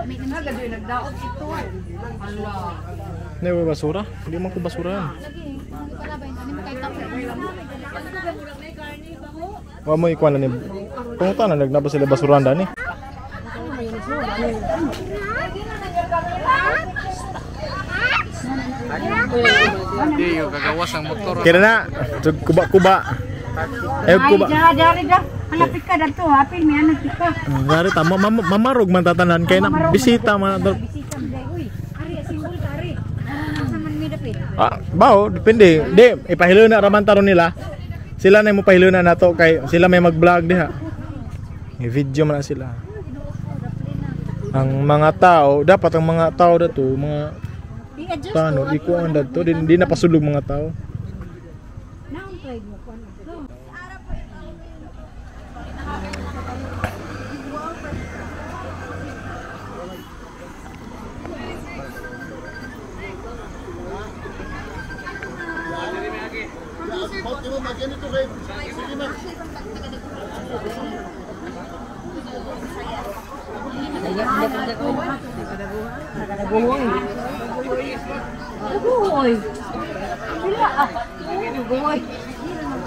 Nagdaot ito. Allah. Hindi ba basura? Hindi man ko basura. Wa mo ikuan na ni. Punta na nagnaba sila basuran dani. Hindi yung kagawas ng motor. Kira na, kuba-kuba. Kuba. Ay, dari dah. Malapit ka dito, hapin may anak ka. Dari ta, mamarog man tatanan kay na bisita man. Bisita mo uy. Ari simbol ka ari. Saman mi dapit. Bao, depende. Di ipahilo na raman taron nila. Sila na mo pahilo na nato kay sila may mag-vlog diha. I-video man na sila. Ang mga tao, dapat ang mga tao dato, mga paano, di ko ang dato, di napasulog mga tao.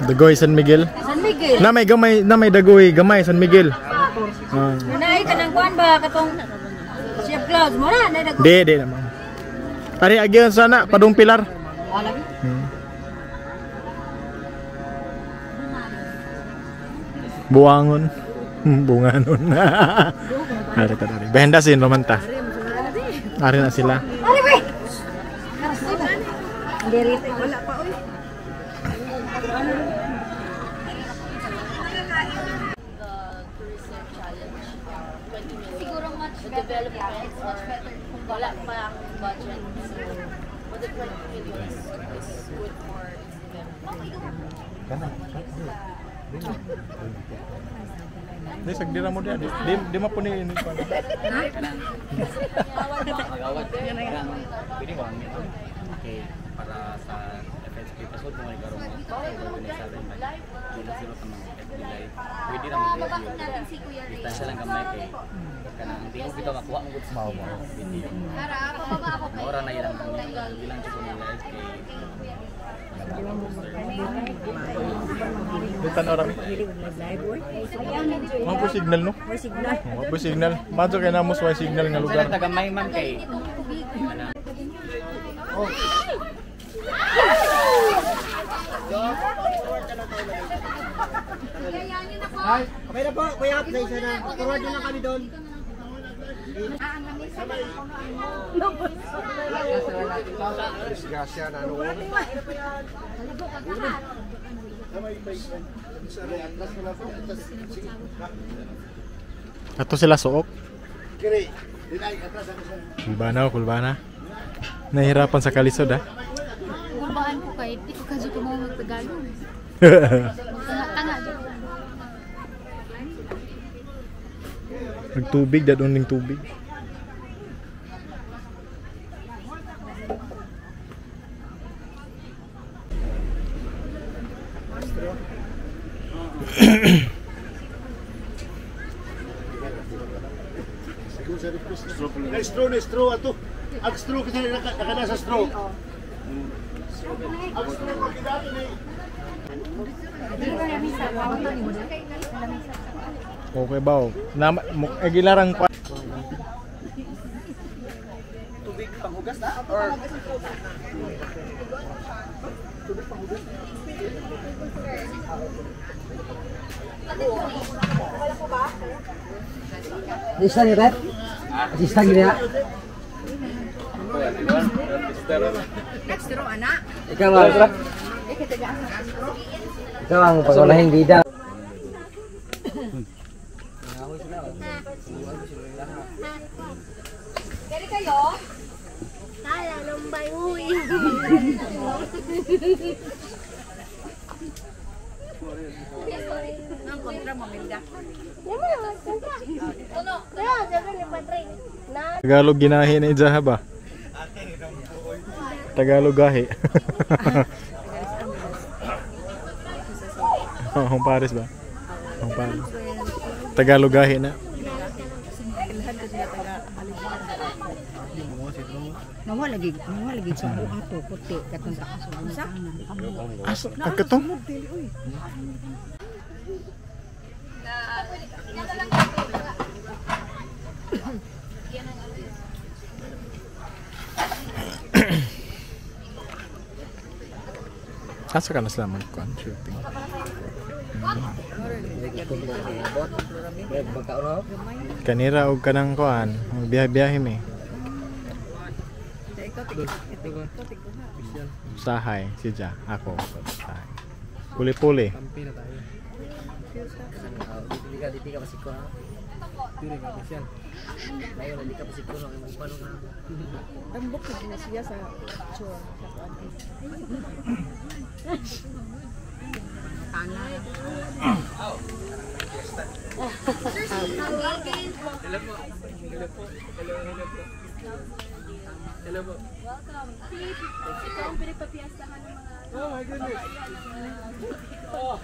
Dagoy San Miguel. San Miguel. Na may dagoy gamay San Miguel. Nanay ka nang kuan ba katong Chef Claus mo na dagoy. Di naman. Tari agyan sana padung pilar. Buangon. Bunganon. Ari ta dari. Behendasin romanta. Ari na sila. Ari we. Diri wala pa oy. Siguro much development, much better kung wala pa ang budget. So, but the 20 million is good for development. Di sagdira mo dia. Di mapuni ini pa. Magawad. Pwede ko ang okay para sa FSP pasod mo ni karong organisa rin ba. Dili sila ta mga FBI. Pwede ra mo. Babakot natin si Kuya Ray. Distansya lang gamay kay kanang hindi ko kita makuha mo gud sa video. Tara, pababa ako kay. Ora na ilang bilang jud mo live kay Bitan orang. Mapo signal no? Mapo signal. Mato kay namos way signal nga lugar. taga may man kay. Ay, okay na po, kuya, sa isa na. Turuan nyo lang kami doon. Disgrasya na ano. Ato sila suok. Kiri. Kulbana. Nahirapan sa kalisod ah. Kulbaan ko kay, di ko kasi mo magtagalog. Magtanga dyan. Nagtubig, dadon tubig. Straw ato. Ang straw kasi nakana sa straw. Ang straw magkidati ni. Okay ba? Gilarang pa. Tubig panghugas na or tubig panghugas. Lista ni Red? Lista gini ya? Ikaw ang pangunahing bida. Kaya kayo? Kala lumbay uwi. Ang kontra mo, Milda. Kaya sabi ni Patrick. Tagalog ginahi na idza ba? Tagalog gahi. Hong Paris ba? Hong Paris. Tagalog gahi na. Nawala lagi sa ato puti katong taas sa Aso, agkatong? Asa ka na sila mag-con shooting? Kanira og kanang kuan, biyahe-biyahe mi. Sahay, siya, ako. Sahay. Puli-puli. Dito ka masiko ha. Dito ka masyan. Ayaw na di ka masiko no ang pano na. tambok na siya sa chore Hello po. Ikaw ang pinagpapiyastahan ng mga... Oh my goodness. Oh.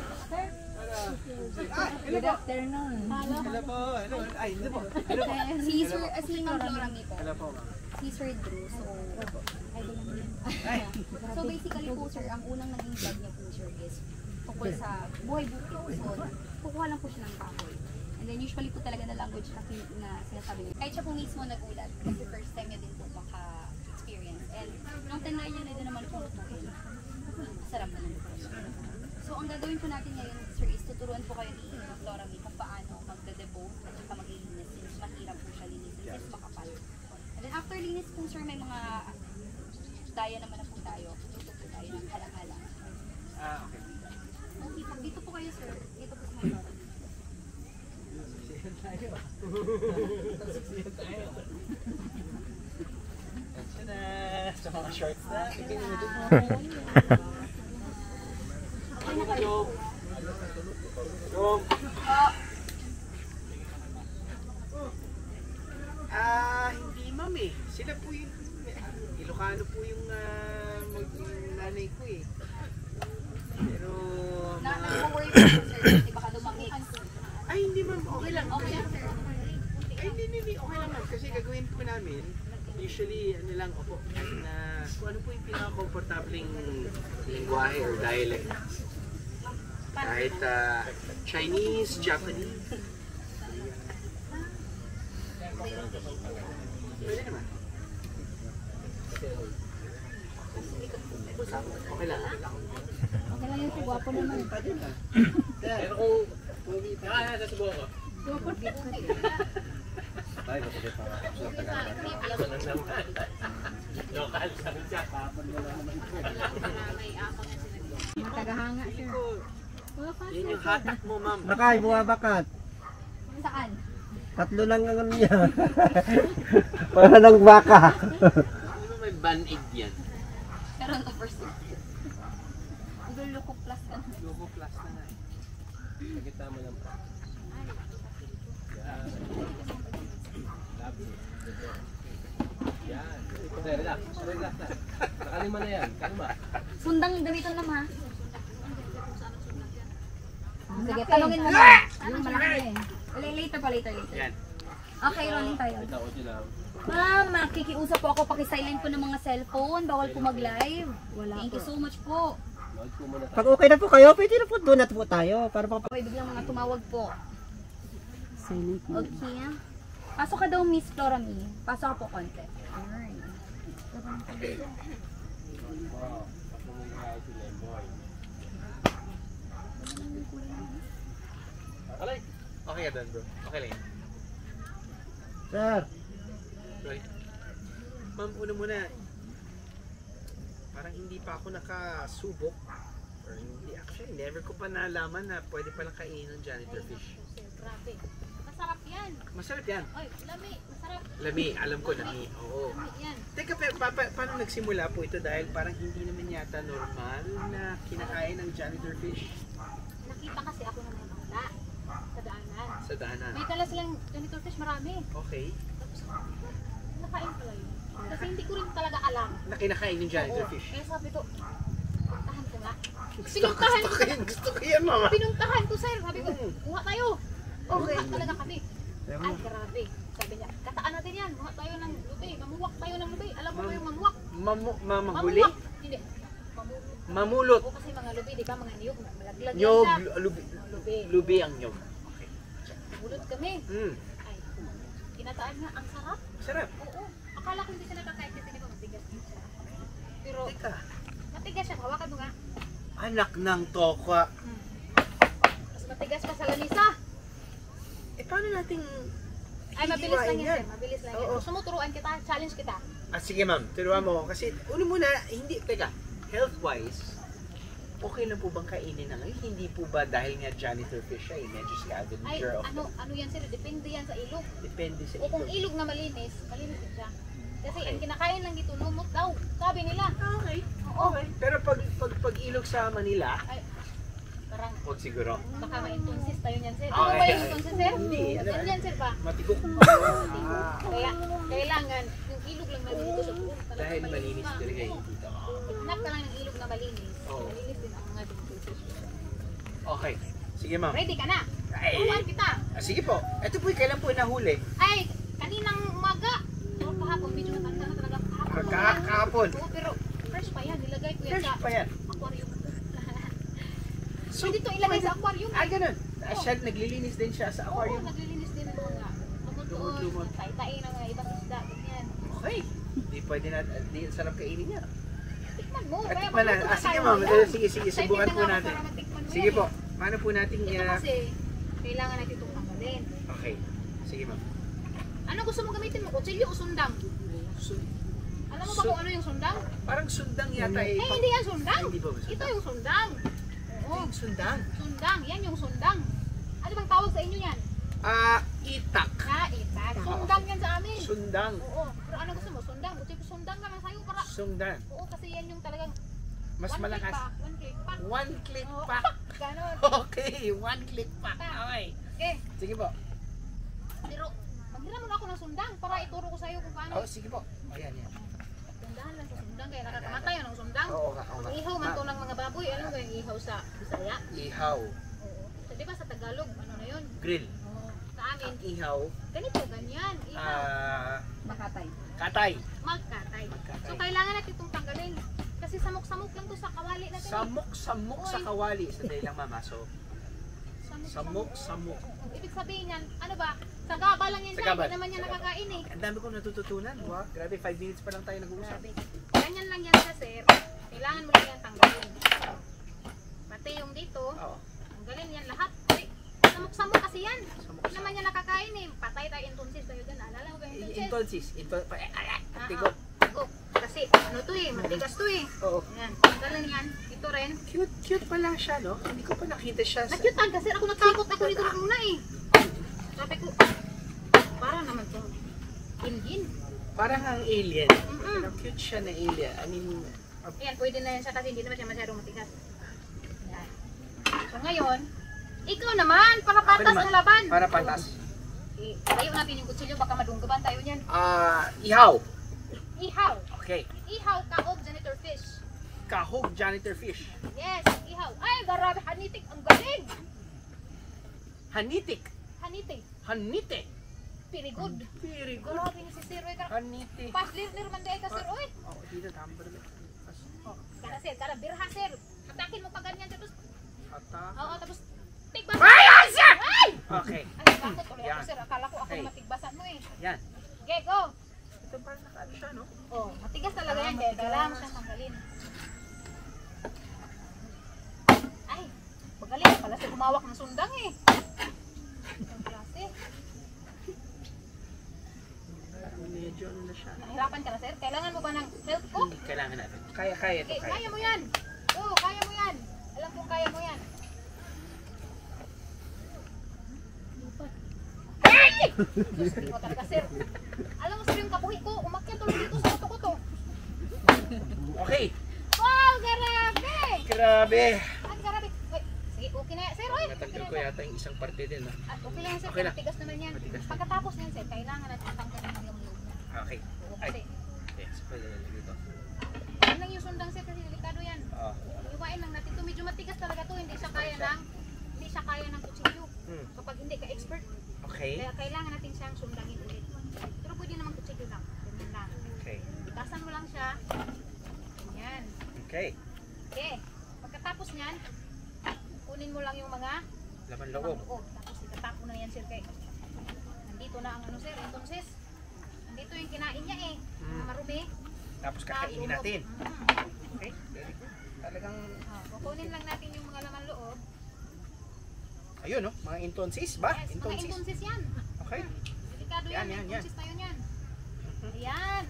Good afternoon. Hello po. Hello. Ay, hindi po. Si Sir, si Ma'am Laura May po. Hello po. Si Sir Drew. So, idol namin yun. So basically po sir, ang unang naging vlog niya po sir is tungkol sa buhay bukid. So, kukuha lang po siya ng kahoy. And then usually po talaga na language na sinasabi niya. Kahit siya po mismo nagulat kasi first time niya din po maka-experience. And nung tinry niya na din naman po lutuin, sarap na naman po siya. So ang gagawin po natin ngayon sir is tuturuan po kayo ni Laura May kung paano magde-debone at saka maglilinis since mahirap po siya linisin kasi makapal. And then after linis po sir may mga daya naman na po tayo. Tuto po tayo ng halang-halang. Okay. Okay, pag dito po kayo sir, dito po sa mga Laura May. Sa mga shorts na. Hindi ma'am eh. Sila po yung Ilocano po yung nanay ko eh. Pero Nag-worry po sir, di baka dumamix. ay hindi ma'am, okay lang. Okay lang sir. Ay hindi, okay lang ma'am. Kasi gagawin po namin, usually ano lang, opo, na kung ano po yung pinaka-comfortabling lingwahe or dialect. Kahit Chinese, Japanese. Pwede naman. Okay lang. Okay lang yun sir, guwapo naman. Pero kung susubukan ko. Ay, bakit pa? Local sa siya. tagahanga sir Yan yung hatak mo, ma'am. Bakay, buwabakat. Saan? Tatlo lang ang ano niya. Para ng baka. Hindi mo may ban-aid yan. Pero ang first Luluko plus ka. Logo plus na nga eh. Sagita mo lang pa. Yan. Relax. Relax na. Nakalima na yan. Kalma. Sundang ganito naman ha. Sige, tanongin mo na. Anong malaki? Later pa, later. Yan. Okay, rolling tayo. Ito ko lang. Ma'am, makikiusap po ako. Pakisilent po ng mga cellphone. Bawal po mag-live. Thank you so much po. Load ko muna tayo. Pag okay na po kayo, pwede na po doon at po tayo. Para Okay, biglang mga tumawag po. Okay. Pasok ka daw, Miss Laura May. Pasok ka po konti. Alright. Alay. Okay ka doon, bro. Okay lang yan. Sir, Right. Ma'am, una muna. Parang hindi pa ako nakasubok. Or hindi, actually, never ko pa nalaman na pwede palang kainin ng janitor fish. Grabe. Masarap yan. Masarap yan. Oy, lami. Masarap. Lami, alam ko lami. Oo. Yan. Teka, paano nagsimula po ito? Dahil parang hindi naman yata normal na kinakain ng janitor fish Nakita kasi ako ng mga bangla sa daanan. sa daanan. May tala silang janitor fish marami. Okay. Nakain ko yun. Kasi hindi ko rin talaga alam. Na kinakain yung janitor fish. Kaya sabi ko, puntahan ko nga. Gusto ko yan, mama. Pinuntahan ko sir. Sabi ko, kuha tayo. Okay. Talaga kami. Ay, grabe. Sabi niya, kataan natin yan. Kuha tayo ng lupi. lubi. Mamuwak tayo ng lubi. Alam mo ba yung mamuwak? Manghuli? Mamuwak. Hindi. Mamulot. O kasi mga lubi, di ba? Mga niyog. Malaglag yan Nyog, siya. lubi. Lubi. Lubi ang nyog. Mulot kami. Mm. Ay, kinataan nga. Ang sarap. Sarap. Oo. Akala ko hindi siya nakakain kasi di ba matigas din siya. Pero Teka, matigas siya. Hawakan mo nga. anak ng tokwa. Mas matigas pa sa lanisa. Eh, paano nating... Ay, mabilis lang yan, Hihiwain sir. Mabilis lang yan. Oo. Gusto mo turuan kita? Challenge kita. Ah, sige ma'am, turuan mo. Kasi, uno muna, hindi, teka, health-wise, okay lang po bang kainin na ngayon? Hindi po ba dahil nga janitor fish siya, medyo Ay, scavenger of... ano yan, sir? Depende yan sa ilog. Depende sa O kung ito. ilog na malinis, malinis din siya. Kasi Okay. ang kinakain lang dito, lumot daw. Sabi nila. Okay, Oo. okay. Pero pag ilog sa Manila, Ay, parang huwag siguro. baka ma-intonsis tayo niyan, sir. Okay. Ano ba yung intonsis, sir? Hindi. Ganyan, sir ba? Matigok. Kaya, kailangan, yung ilog lang malinis sa buong. Dahil malinis talaga yung dito. Hanap ka lang ng ilog na malinis. Oo. Malinis din ang mga dito. Okay, sige ma'am. Ready ka na? Ay, Turuan kita. sige po. Ito po, kailan po nahuli? Ay, kaninang umaga. O kahapon, medyo natanda na talaga. Kahapon. Oo, pero fresh pa yan. Nilagay ko yan Fresh sa pa yan. aquarium. So, Pwede ito ilagay sa aquarium. Ah, ganun. Siya, naglilinis din siya sa Oo, aquarium. naglilinis din ng mga Lumot-lumot. lumot-lumot, tay-tay ng mga ibang isda, ganyan. Okay. Di pwede na, di sarap kainin niya. Tikman mo. At kaya tikman na. magluto Ah, sige tayo ma'am. ngayon. Sige, subukan Excited po na nga ako natin. para matikman mo Sige yan po. eh. Paano po natin Ito kasi, kailangan natin itong tanggalin. Okay. Sige ma'am. Ano gusto mo gamitin mo? Kutsilyo o sundang? Alam mo ba kung ano yung sundang? Parang sundang yata eh. Eh, hindi yan sundang. Hindi ba sundang? Ito yung sundang. Oo, Sundang? sundang. Yan yung sundang. Ano bang tawag sa inyo yan? Ah, itak. Itak. Sundang yan sa amin. Sundang. Oo. Pero ano gusto mo? Sundang. Buti ko sundang naman sa'yo para... Sundang. Oo, kasi yan yung talagang... Mas one malakas. click pa. One click Oo, pa. ganon. Okay, one click pa. Okay. Okay. Sige po. Pero, maghiram muna ako ng sundang para ituro ko sa'yo kung paano. Oh, sige po. Ayan, yan. Tundahan lang sa sundang kaya nakakamatay ng sundang. Oo nga, oo nga. Ihaw man to ng mga baboy. Ano ba yung ihaw sa Bisaya? Ihaw. Oo. So, di ba sa Tagalog, ano na yun? Grill. Oo. Sa amin, Ihaw. ganito, ganyan. Ihaw. Ah, Makatay. katay. Magkatay. Magkatay. So, kailangan natin itong tanggalin. Kasi samok-samok lang to sa kawali natin. Samok-samok sa kawali. Sandali lang mama. So, Samok-samok. samok-samok. Ibig sabihin yan, ano ba? Sa gaba lang yan Sa siya. gaba. Hindi naman yan nakakain eh. Ang dami kong natututunan. Wow, grabe. 5 minutes pa lang tayo nag-uusap. Grabe. Ganyan lang yan sa sir. Kailangan mo lang yan tanggalin. Pati yung dito, Oo. tanggalin yan lahat. Kasi samok-samok kasi yan. Hindi naman yan nakakain eh. Patay tayo, intonsis tayo dyan. Alala mo ba yung intonsis? Intonsis. Ah, Tigok. tigok. Kasi ano to eh, matigas to eh. Oo. Yan, tanggalin yan. Ito rin. Cute pala siya, no? Hindi ko pa nakita siya sa... Nakyutan kasi ako natakot ako dito na una eh. Sabi ko, parang naman to. Ingin. Parang ang alien. Mm-mm. Pero cute siya na alien. I mean, Ayan, pwede na yan siya kasi hindi naman siya masyadong matigas. Yan. So ngayon, ikaw naman, para ako patas naman, ang laban. para patas. Eh, tayo natin yung kutsilyo, baka madunggaban tayo niyan. Ihaw. Ihaw. Okay. Ihaw kaog janitor fish. Kahog janitor fish. Yes, ihaw. Ay, grabe, hanitik. Ang galing. Hanitik. Hanitik. Hanite. Very good. Very good. Grabe ni si Sir. Oy, Hanite. pas lir man dahil ka, Sir. Oy. Oh, dito tama ba naman? Kana, Sir. Kana, birha, Sir. Hatakin mo pa ganyan. Tapos, Ata. oo, tapos, tigba. Ay, asa! Ay! Okay. Ay, bakit ulit ako, Yan. Sir. Akala ko ako Okay. na matigbasan mo eh. Yan. Okay, go. Ito parang nakaano siya, no? Oh, matigas talaga yan. Kaya kailangan mo siyang tanggalin. Ay, magaling na pala siya gumawak ng sundang eh. Ang klase. Medyo ano na siya. Nahirapan ka na, Sir. Kailangan mo ba ng help ko? Hindi, kailangan natin. Kaya ito, Okay, kaya. kaya mo yan. Oo, kaya mo yan. Alam kong kaya mo yan. Ay! Diyos ko talaga, Sir. Alam mo, Sir, yung kabuhi ko, umakyat tuloy dito sa kuto ko to. Okay. Wow, grabe! Grabe. Ang grabe. Wait, sige, okay na yan, Sir. Oy, Natanggal okay ko na yan. yata yung isang parte din, no? At okay lang yan, Sir. Okay lang. Matigas naman yan. Matigas. Pagkatapos niyan, Sir, kailangan natin tanggalin yung loob niya. Okay. Oo, Ay. kasi, Okay, so pwede lang dito. yan lang yung sundang, Sir, kasi delikado yan. Oo. Iwain lang natin to. Medyo matigas talaga to. Hindi siya kaya ng kutsilyo. Hmm. Kapag hindi ka expert, Okay. kaya kailangan natin siyang sundangin ulit. Pero pwede naman kutsilyo lang. Ganyan lang. Okay. Okay. Pagkatapos niyan, kunin mo lang yung mga Laman laman loob. loob. Tapos itatapon na yan, sir, kay. Nandito na ang ano, sir, entonces. Nandito yung kinain niya eh. Marumi. Tapos kakainin natin. Okay. Very good. Talagang, Kukunin lang natin yung mga laman loob. ayun no, mga intonsis ba? Yes, mga Intonsis. entonces yan. Okay. Delikado yan, Yan. entonces na yun yan. Ayan.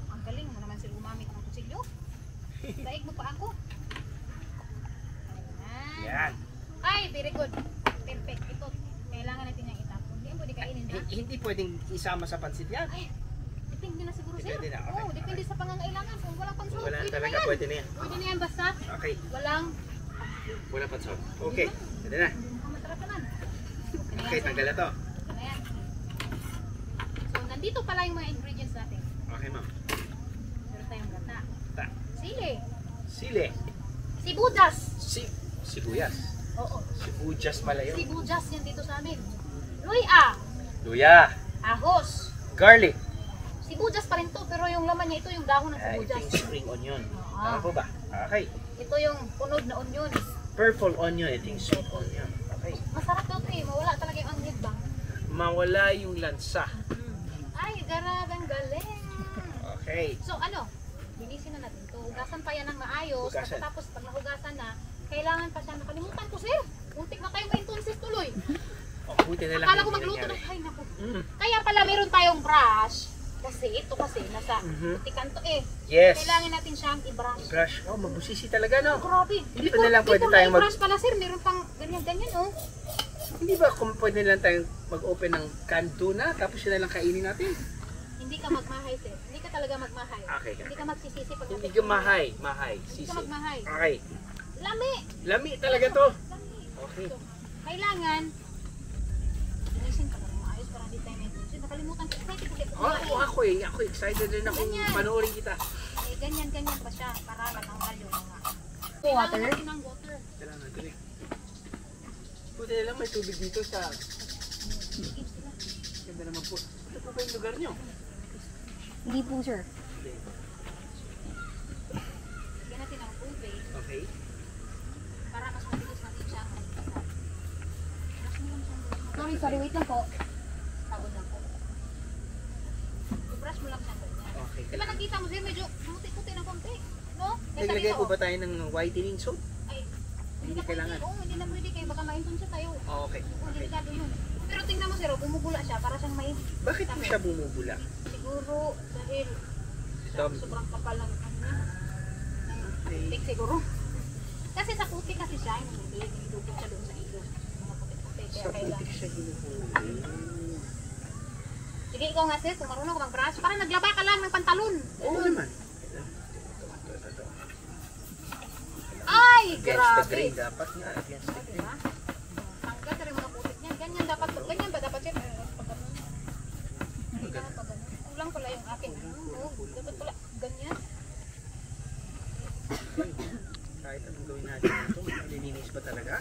Ang galing mo naman sila gumamit ng kutsilyo. Daig mo pa ako. Ayan. Yan. Ay, very good. Perfect. Ito, kailangan natin yung itapon. Hindi yan pwede kainin ha. Hindi pwedeng isama sa pansit yan. Ay, depende na siguro sir. Depende na, okay. Oo, depende sa pangangailangan. Kung walang pansahog, Wala pwede talaga, na yan. pwede na yan. Pwede na yan basta Okay. walang Wala pa salt. Okay. Pwede na. masarap naman. Okay, tanggal na to. Okay na yan. So, nandito pala yung mga ingredients natin. Okay, ma'am. Meron tayong gata. Ta. Sili. Sili. Sibuyas. Sibuyas. Oo. Sibuyas pala yun. Sibuyas yan dito sa amin. Luya. Luya. Ahos. Garlic. Sibuyas pa rin to, pero yung laman niya ito yung dahon ng Ito sibuyas. yung spring onion. Oo. Tama po ba? Okay. Ito yung punod na onions. Purple onion. Ito yung sweet onion. Okay. Masarap daw ito eh. Mawala talaga yung anghit ba? Mawala yung lansa. Ay, garabang galing. Okay. So ano, linisin na natin ito. Hugasan pa yan ng maayos. Hugasan. Tapos pag nahugasan na, kailangan pa siya. Nakalimutan ko sir. Muntik na tayong ma-intonsis tuloy. Oh, buti na lang. Akala ko hindi magluto nangyari. na. Ay naku. Mm. Kaya pala meron tayong brush. Kasi ito kasi nasa putikan to eh. Yes. Kailangan natin siyang i-brush. Brush. Oh, mabusisi talaga no. Grabe. Hindi pa na lang pwede before tayong i-brush pala sir, meron pang ganyan-ganyan oh. Hindi ba kung pwede lang tayong mag-open ng canned tuna tapos yun na lang kainin natin? Hindi ka magmahay sir. Hindi ka talaga magmahay. Okay. Hindi ka magsisisi pag Hindi ka mahay. Hindi Sisi. ka magmahay. Okay. Lami. Lami talaga to. Lami. Okay. So, kailangan linisin ka lang maayos para hindi tayo may tusin. Nakalimutan ko. Excited ulit. Ako excited rin akong panoorin kita. Eh, ganyan-ganyan pa siya para matanggal yung mga. Water? Kailangan natin ng water. Kailangan ko rin. Buti na lang may tubig dito sa... Ganda naman po. Ano po ba yung lugar nyo? Hindi po, sir. Lagyan natin ng tubig Okay. para mas mabilis natin siya magpasal. Sorry, wait lang po. Sabon lang po. I-brush mo lang siya ganyan. Okay. Diba nakita mo sir, medyo puti-puti ng konti. No? Kaya Naglagay sabi po ko, ba tayo ng whitening soap? ay, Hindi na kailangan. pwede. Oo, hindi na pwede kayo. Baka maintun siya tayo. Oh, okay. Oo, Okay. delikado yun. Pero tingnan mo sir, bumubula siya para siyang may Bakit po siya bumubula? siguro dahil Dami. sobrang kapal ng ano niya. Putik siguro. Kasi sa putik kasi siya, yung nilidukot siya doon sa ilong. Mga putik-putik. Kaya Sa kailangan. putik siya hinuhuli. Sige, ikaw nga sis, kung marunong ka mag-brush, para naglaba ka lang ng pantalon. Oo naman. Ay, Against the grabe. grain dapat nga. Against the grain. Diba? Tanggal ka rin mga putik niyan. Ganyan dapat, ganyan ba dapat siya? Pag ganun. Hindi ka pag ganun. Kulang pala yung akin. Dapat pala ganyan. Kahit anong gawin natin ito, malilinis ba talaga?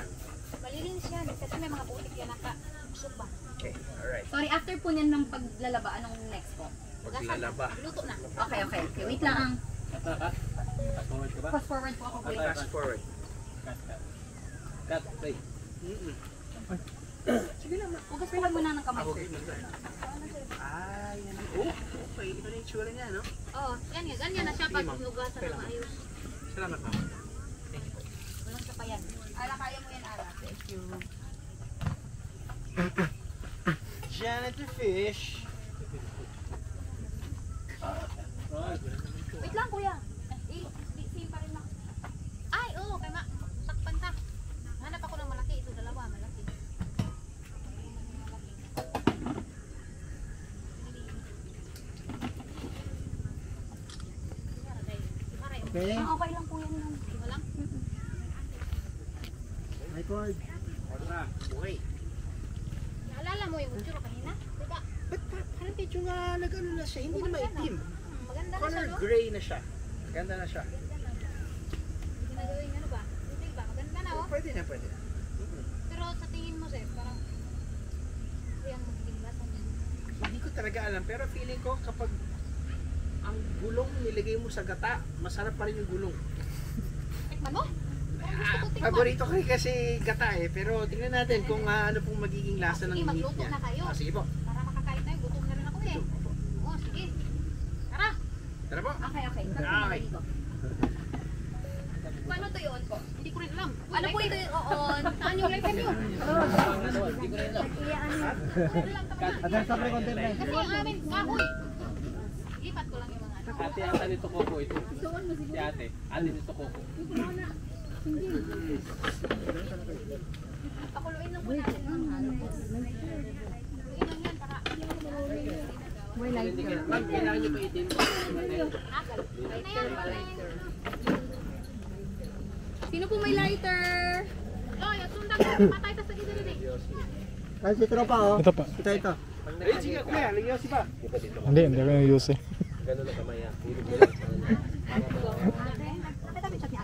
Malilinis yan. Kasi may mga putik yan naka-usok ba? Okay, alright. Sorry, after po niyan ng paglalaba, anong next po? Paglalaba. Luto na. Okay. Wait lang. Fast forward ka ba? Fast forward po ako. Wait. Fast forward. Cut, play. Sige lang. Hugas po lang muna ng kamay, Ako sir. Ah, yan. Oh, okay. Ito na yung tsura niya, no? Oo, yan yan. Ganyan na siya pag hinugasan na maayos. Salamat, ma'am. Walang sapayan. Ala, kaya mo yan, Ala. Thank you. Janitor Fish. Wait lang, kuya. Same pa rin na. Ay, oo, kay ma. Sakpan ta. Hanap ako ng malaki. Ito, dalawa, malaki. Okay. Okay lang po yan. Diba lang? Record. Okay. Naalala mo yung utsura kanina? Diba? Ba't parang medyo nga nag-ano na siya? Hindi na maitim. Maganda na siya, Color no? gray na siya. Ganda na siya. Ganda na. Hindi na gawin ano ba? Hindi ba? Maganda na, oh. Pwede na. Pero sa tingin mo, Sir, parang yan magiging lasa niyan. Hindi ko talaga alam, pero feeling ko kapag ang gulong nilagay mo sa gata, masarap pa rin yung gulong. Tikman mo? Paborito ko kasi gata eh, pero tingnan natin kung ano pong magiging lasa ng Sige, meat magluto niya. na kayo. Sige po. Para makakain tayo, gutom na rin ako eh. Oo, sige. Tara. Tara po. Okay. Okay. Paano to yun po? Hindi ko rin alam. Ano po ito yung on? Saan yung live niyo? Adan sa pre-content na. Kasi yung amin, kahoy. Lipat ko lang yung mga ano. Ate, ata nito Coco ito. Si ate. Ate nito Coco. Pakuluin lang po natin. Pakuluin lang yan para. Ma'am, kailangan niyo pa itin. Okay na yan. Sino po may lighter? Loy, at sundan. Patay ta sa gilid eh. Ay, si tropa oh. Ito pa. Ito. Eh, sige, kuya, lagyan si ba? Hindi ko yung use eh.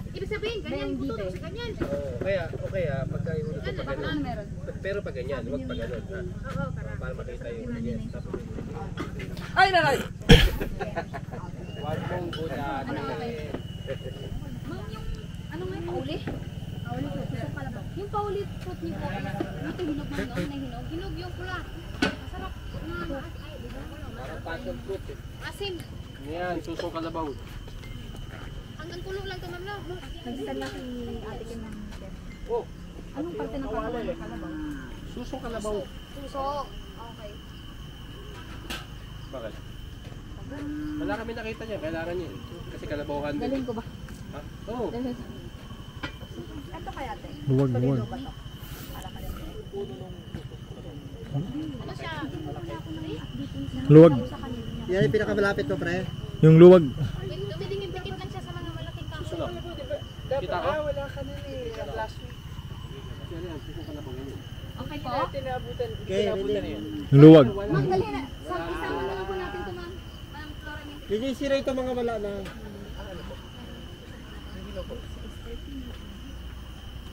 Ibig sabihin, ganyan po to. Ganyan. Okay pagka ihulog ko pa ganun. Pero pag ganyan, huwag pa ganun. Ha? Para makita yung ganyan. Ay, nanay! Huwag mong gudahan. Ma'am, yung ano nga yung pauli? Pauli po, kusong kalabaw. Yung pauli fruit niyo po, dito hinog man no? Hinog. Hinog yung pula. Masarap. Parang passion fruit eh. Asim. Yan, susong kalabaw. Hanggang kulo lang ito, ma'am. Nagsitan lang si ate Kim ng Oh, anong parte ng kalabaw? susong kalabaw. Puso. Okay. Bakit? Wala kami nakita niya, kailangan niya. Kasi kalabawan din. Galing ko ba? Ha? Oo. Ito kaya ate. Luwag. Ano siya? Luwag. Yan yung pinakamalapit mo, pre. Yung luwag. Dumidingin-dikit lang siya sa mga malaking kahoy. Susunod. Kita ko? Wala ka na eh, last week. Yan, susong kalabaw yan. Okay po? Tinabutan. Okay, ready. Yung luwag. Ma'am, dali na. Isama na lang po natin ito, ma'am. Ma'am, Floramine. Yun yung sira ito mga wala na.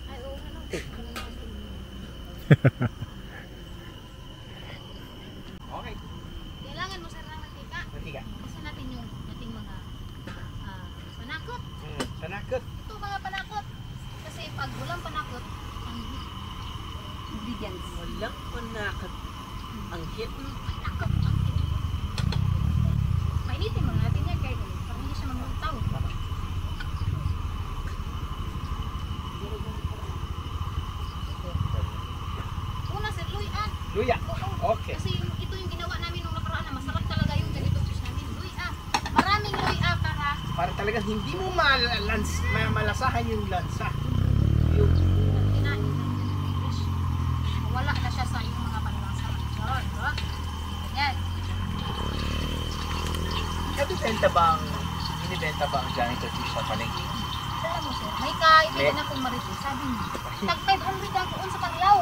Ay, oo, ano? Okay. Kailangan mo sir ng mantika. Mantika. Kasi natin yung ating mga panakot. Sanakot. Ito mga panakot. Kasi pag walang panakot, ang Ingredients. Walang panakot. Ang hit. panakot ang mainitin mo natin yan kaya para hindi siya mamultaw. Una sir, luyan. Luya. Oo. Okay. Kasi ito yung ginawa namin nung nakaraan na masarap talaga yung ganito fish namin. Luya. Maraming luya para Para talagang hindi mo malasahan yung lansa. Yung kinain ng fish. Wala na siya sa yung mga panlasa. Sarap, diba? Ganyan. Binibenta ba ang janitor fish sa palengke? Alam mo sir, may kaibigan akong marites. Sabi niya, tag 500 ang kuon sa Panglao.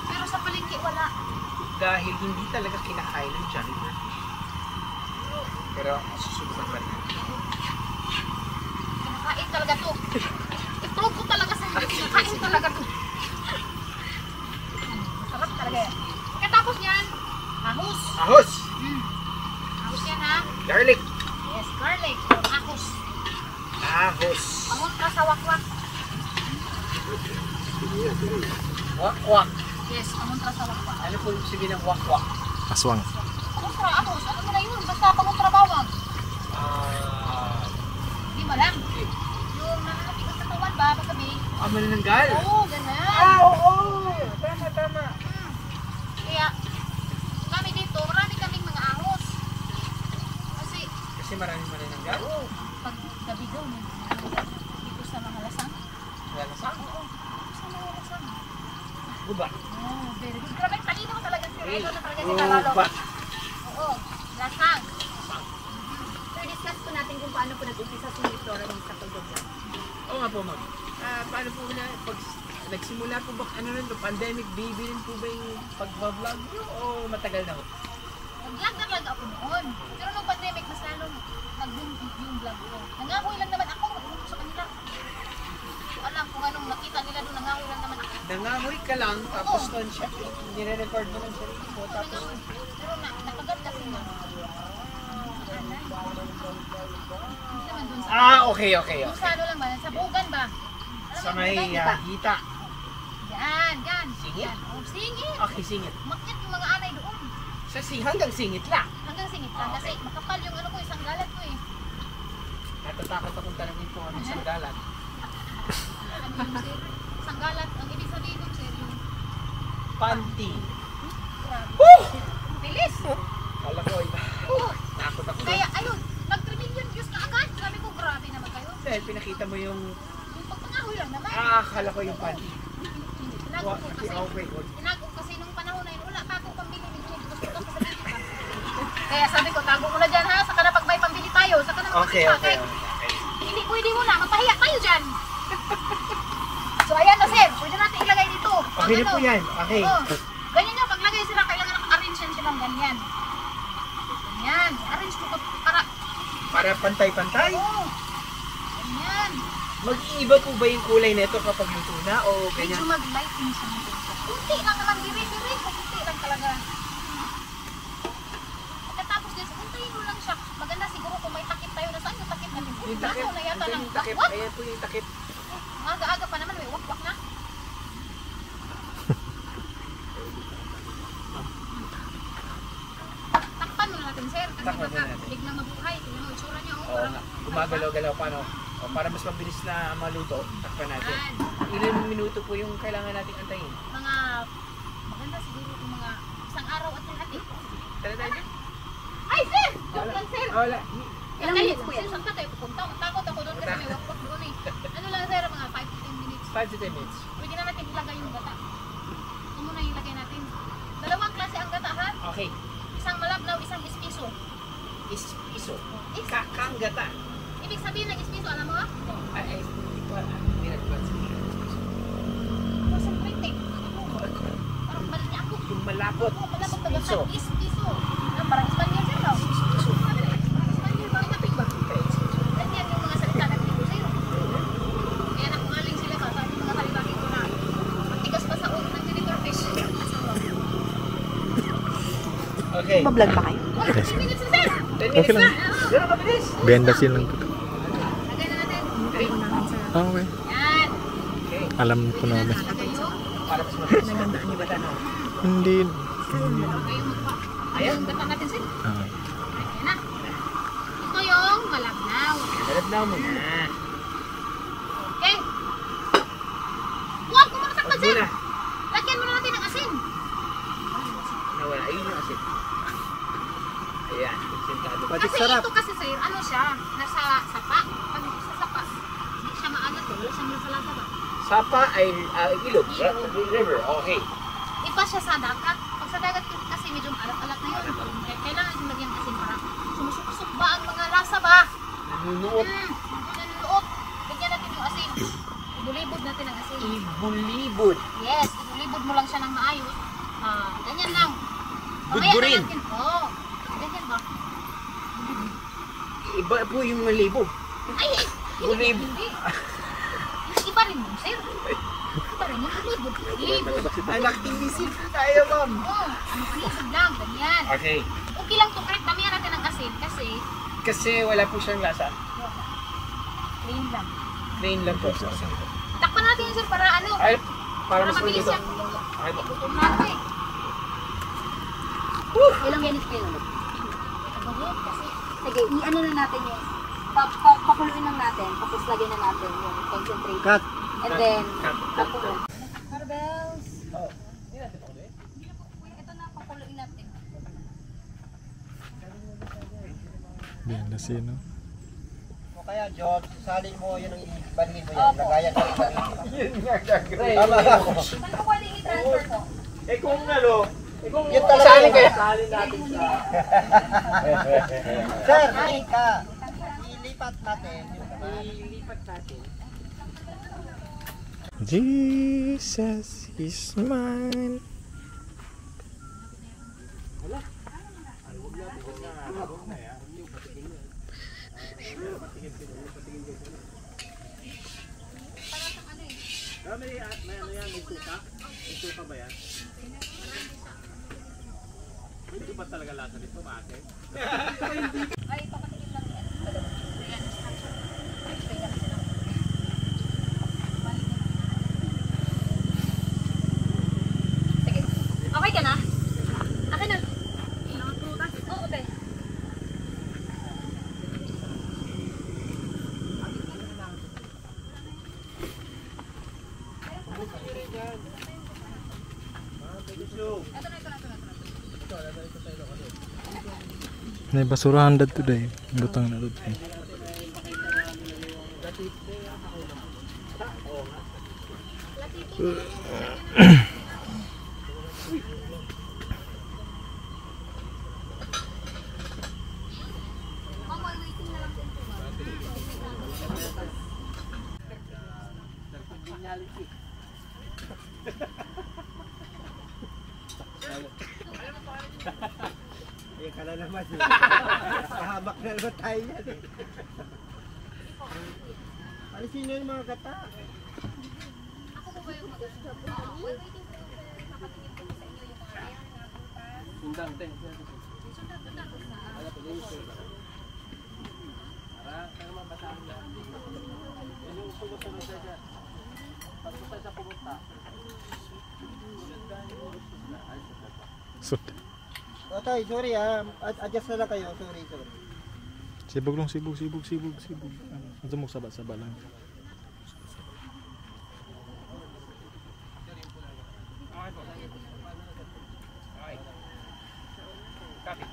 Pero sa palengke wala. Dahil hindi talaga kinakain ng janitor fish. Pero susubukan pa rin. Kinakain talaga to. Iprove ko talaga sa inyo. Kinakain talaga to. Masarap talaga yan. Pagkatapos niyan, ahos. Ahos! Ahos yan ha. Garlic! Yes, garlic. Ahos. Ahos! Panguntra sa wakwak. Wakwak! Yes, panguntra sa wakwak. Ano po yung sabihin ng wakwak? Aswang. Panguntra, ahos. Ano mo na yun? Basta panguntra bawang. Hindi mo lang. Yung nananapig ang katawan ba? Pagkabi. Manananggal? Oo, ganun. Oo! Tama. Kaya, kami dito, marami kaming mga ahos. Kasi, Kasi maraming manananggal? pag gabi daw, dito sa mga lasang. Wala na sa Oo, sa mga lasang. guba. Oh, very good. Grabe, talino ko talaga si Relo na talaga si Kalalo. Guba. Oo, lasang. Sir, discuss po natin kung paano po nag-umpisa si Floramine sa pag-vlog. Oo nga po, ma'am. Paano po na, pag nagsimula po ba, ano nun, pandemic, baby rin po ba yung pag-vlog nyo o matagal na po? Nag-vlog na vlog ako noon. Pero nung pandemic, mas lalong nag-boom yung vlog ko. Nangahoy lang naman ako, mag-boom ko sa kanila. Alam kung anong nakita nila doon, nangahoy lang naman ako. Nangangoy ka lang, tapos nun siya, nire-record mo ng sarili mo, tapos Pero nakagat kasi nga. Hindi naman dun sa... Okay. Yung sa ano lang ba? Sa bugan ba? Sa Alam mo may yung bugan, di ba? hita. Yan. Singit? Yan. Oh, singit. Okay, singit. Makyat yung mga anay doon. Hanggang singit lang. Hanggang singit lang. Kasi makapal yung ano ko, isang galat ko eh. Natatakot akong tanongin kung ano sa dalat. Ano yung sir? Isang galat. Ang ibig sabihin nun sir, yung Panty. grabe. Bilis. Kala ko, takot ako. Kaya ayun, nag-3 million views na agad. Sabi ko, grabe naman kayo. Dahil pinakita mo yung... Yung pagpangahoy lang naman. Kala ko yung panty. Tinago ko kasi. Okay. Tinago kasi nung panahon na yun, wala pa akong pambili. Gusto ko sa bili pa. Kaya sabi ko, tago mo na dyan ha. Saka na pag may pambili tayo. Saka na Okay. Hindi pwede mo na. Mapahiya tayo dyan. So ayan na sir. Pwede natin ilagay dito. Okay na po yan. Okay. Oh, ganyan yung paglagay sila. Kailangan naka-arrange yan silang ganyan. Ganyan. Arrange ko para... Para pantay-pantay. Oo. Ganyan. Mag-iiba po ba yung kulay nito kapag luto na o ganyan? Medyo mag-lighting siya. Kunti lang naman. Diri-diri. Kunti lang talaga. Pagkatapos din, kuntayin mo lang siya. Maganda siguro kung may takip tayo. Nasaan yung takip natin? Yung takip. Naso na yata ng Yung takip. wakwak. Ayan po yung takip. Aga-aga pa naman. May wakwak na. Takpan mo na natin, sir. Kasi Takpan baka na natin. biglang mabuhay. Tingnan mo, itsura niya. Oh, Oo nga. Gumagalaw-galaw pa, no? O, para mas mabilis na maluto, takpan natin. Ilang minuto po yung kailangan nating antayin? Mga maganda siguro kung mga isang araw at kalahati. Tala tayo dyan? Ay, sir! Joke lang, sir. Wala. Ilang minutes po yan? Saan ka tayo pupunta? Takot ako doon kasi may wakwak doon eh. Ano lang, sir? Mga 5 to 10 minutes. 5 to 10 minutes. Pwede na natin ilagay yung gata. Ito muna ilagay natin. Dalawang klase ang gata, ha? Okay. Isang malabnaw, isang espiso. Ispiso. Is- Kakanggata. Ibig sabihin ng espiso, alam mo? Ay, hindi ko alam. Hindi nagpansin. Concentrated. Parang balik niya ako. Yung malapot. Oo, malapot na Ispiso. gata. Espiso. Parang Espanyol siya, no? Espanyol, bakit natin ba? Ganyan yung mga salita natin dito sa'yo. Kaya nakungaling sila ba? Sabi mga kalibagin ko na. Matigas pa sa ulo ng janitor fish. Okay. Mablog pa kayo? 10 minutes na, sir! 10 Okay minutes lang. na. Ganun kabilis. Bendasin lang to. Lagay na natin. Okay. Yan. Okay. Alam ko na. Lagay yung... Para mas mabilis. Nagandaan niyo ba tanong? Hindi. Lagay yung magpa. Ayan, yung gata natin, sir. Ah. Ayan na. Ito yung malabnaw. Malabnaw mo na. Okay. Huwag ko muna takpan, sir. Muna. Lagyan muna natin ng asin. Nawala. Ayun yung asin. Ayan. Sintado. Kasi ito kasi, sir, ano siya? Nasa sapa. Pag sa sapa, hindi siya maalat. Wala siyang masalasa ba? Sapa ay ilog. River. Okay. Iba siya sa dagat. Pag sa dagat kasi medyo alat-alat na yun. Kaya kailangan din lagyan ng asin para sumusok-sok ba ang mga lasa ba? Nanunuot. Nanunuot. Lagyan natin yung asin. Ibulibod natin ang asin. Ibulibod. Yes, ibulibod mo lang siya ng maayos. Ganyan lang. Budburin. Oo. Ganyan ba? Iba po yung malibog. Ay! Bulibod. Hindi. Iba rin mo, sir. Iba rin yung bulibod. Bulibod. Anak, inisip tayo, ma'am. Oo. Bulibod lang. Ganyan. Okay. Okay lang to, Kurt. Damihan natin ng asin kasi Kasi wala po siyang lasa. plain lang. Plain lang po. Takpan natin yun, sir, para ano? Ay, para mas mabilis malito. yan. Okay po. Gutom na ako eh. Ilang minutes kayo? Mahirap kasi. Sige, i-ano na natin yun. Pakuluin lang natin. Tapos lagyan na natin yung concentrate. Cut. And then, Cut. pakulo. Barbells. Oh. Ito na, pakuluin natin. Bendasin, no? O kaya, Job, salin mo yun ang ibalhin mo yan. Lagayan mo yung ibalhin mo. Yun nga gagawin. Tama ako. Saan ko pwede i-transfer to? Eh kung ano, kung Yun talaga sali yung kayo. salin natin sa... Sir, ka. Ilipat natin. Ilipat natin. Jesus is mine. ba talaga lasa nito, Mate? Ay, papatikim lang yan. Ayan, explain na kasi lang. Sige. Okay ka na? Akin na. Oo, okay. May basurahan dito day. Butang na dito. Ayan ka na naman. Pahamak na naman tayo yan eh. Alisin nyo yung mga gata. Ako po ba yung mag-usap? Waiting po. Papatingin po sa inyo yung mga ayan na prutas. Sundang, te. Sundan po na sa Para mabasahan na. Yan yung susunod sa dyan. Pag gusto sa pumunta. So, Tay, sorry adjust na lang kayo. Sorry. sibog lang, sibog. Ano mo saba lang. Copy.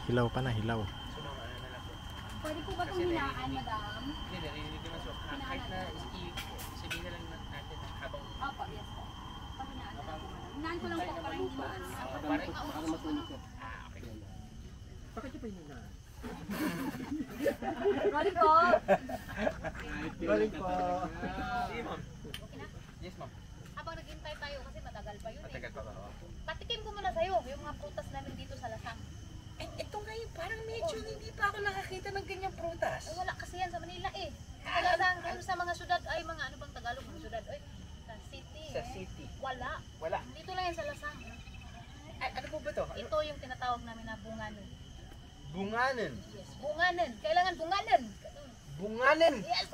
Hilaw pa na, hilaw. Pwede po ba itong hinaan, madam? Hindi naman so. Kahit na sabihin na lang natin habang Opo, yes po. Pag hinaan na lang po, madam. Hinaan ko lang po para hindi maano. para matunog siya. Okay. Bakit nyo pa yun na? Rolling po! Galing po. Sige, ma'am. Yes, ma'am. Habang naghintay tayo kasi matagal pa yun Matagal pa ba? Patikim ko muna sa'yo yung mga prutas namin dito sa Lasang. Ito ngayon, parang medyo hindi pa ako nakakita ng ganyang prutas. Ay, wala kasi yan sa Manila eh. Sa Lasang, kung sa mga syudad, ay mga ano bang Tagalog mga syudad? Ay, sa city. Sa city. Wala. Wala. Dito lang yan sa Lasang. Ay, ano po ba to? Ito yung tinatawag namin na bunganon. Bunganan. Yes, bunganon. Kailangan bunganon. Bunganan. Yes,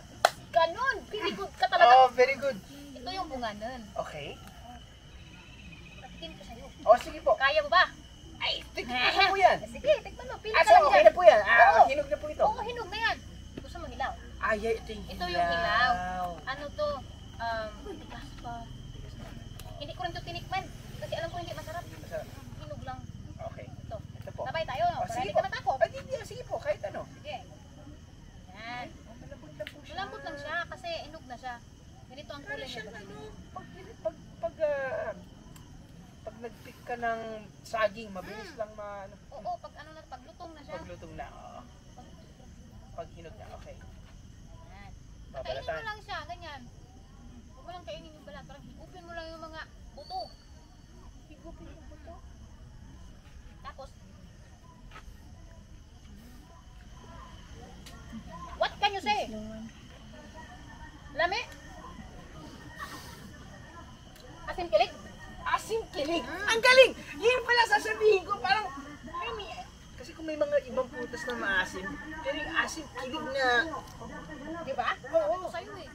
ganun. Very good ka talaga. Oh, very good. Ito yung bunganon. Okay. Patikim ko sa'yo. Oh, sige po. Kaya mo ba? Ay, tignan po yan. Sige, tikman mo. Pili ka Asa, lang okay dyan. na po yan. Oo. Hinog na po ito. Oo, hinog na yan. Gusto mo hilaw? Ay, ito yung Ito yung hilaw. Ano to? Tigas pa. Hindi ko rin ito tinikman. Kasi alam ko hindi masarap. Hinog lang. Okay. Ito. Ito po. Sabay tayo, no? Oh, Para sige hindi po. ka matakot. Ay, hindi. Sige po, kahit ano. Sige. Yan. Malambot lang po siya. Malambot lang siya kasi hinog na siya. Ganito ang kulay niya. Pag nag-pick ka ng saging, mabilis lang Oo, pag ano na, pag lutong na siya. paglutong na. Oo. Pag hinog na, okay. Yan. Kainin mo Babalatan. lang siya, ganyan. Huwag mo lang kainin yung balat. Parang higupin mo lang yung mga buto. Higupin yung buto. Tapos, what can you say? Lami? Asim kilig? Asim kilig! Ang galing! Yan pala sasabihin ko, parang, kasi kung may mga ibang prutas na maasim, pero yung asim kilig na, Di ba? Oo. Sa'yo eh.